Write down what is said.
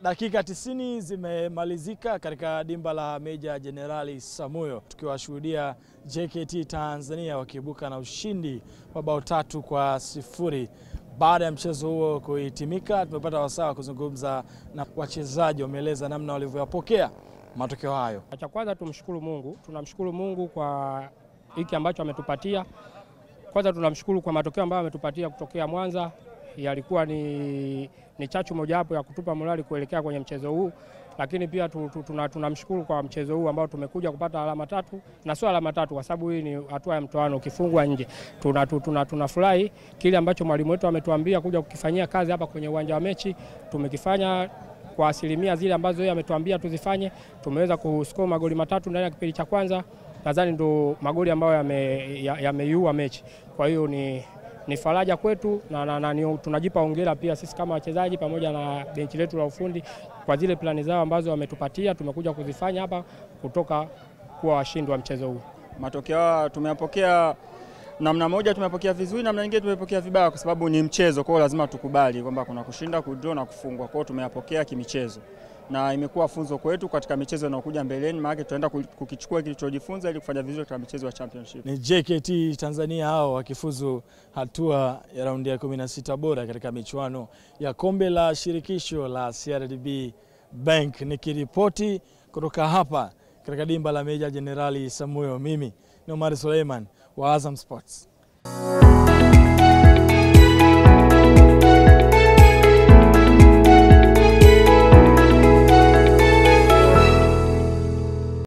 Dakika 90 zimemalizika katika dimba la Meja Jenerali Samuyo, tukiwashuhudia JKT Tanzania wakiibuka na ushindi wa bao 3-0. Baada ya mchezo huo kuhitimika, tumepata wasaa kuzungumza na wachezaji, wameeleza namna walivyopokea matokeo hayo. Cha kwanza tumshukuru Mungu, tunamshukuru Mungu kwa hiki ambacho ametupatia. Kwanza tunamshukuru kwa matokeo ambayo ametupatia kutokea Mwanza. Yalikuwa ni chachu mojawapo ya kutupa morali kuelekea kwenye mchezo huu, lakini pia tunamshukuru kwa mchezo huu ambao tumekuja kupata alama 3, na sio alama 3 kwa sababu hii ni hatua ya mtoano, ukifungwa nje. Tunafurahi kile ambacho mwalimu wetu ametuambia kuja kukifanyia kazi hapa kwenye uwanja wa mechi, tumekifanya kwa asilimia zile ambazo yeye ametuambia tuzifanye. Tumeweza kuscore magoli 3 ndani ya kipindi cha kwanza, nadhani ndo magoli ambayo yameiua mechi. Kwa hiyo ni faraja kwetu na tunajipa hongera pia sisi kama wachezaji pamoja na benchi letu la ufundi kwa zile plani zao ambazo wametupatia, tumekuja kuzifanya hapa kutoka kuwa washindi wa mchezo huu. Matokeo tumeyapokea namna moja, tumepokea vizuri, namna nyingine tumepokea vibaya kwa sababu ni mchezo, kwa hiyo lazima tukubali kwamba kuna kushinda, kudraw na kufungwa. Kwa hiyo tumeyapokea kimichezo na imekuwa funzo kwetu katika michezo inayokuja mbeleni, maana tutaenda kukichukua kilichojifunza ili kufanya vizuri katika michezo ya championship. Ni JKT Tanzania hao wakifuzu hatua ya raundi ya 16 bora katika michuano ya kombe la shirikisho la CRDB Bank. Nikiripoti kutoka hapa katika dimba la Meja Jenerali Samuyo, mimi ni Omar Suleiman wa Azam Sports.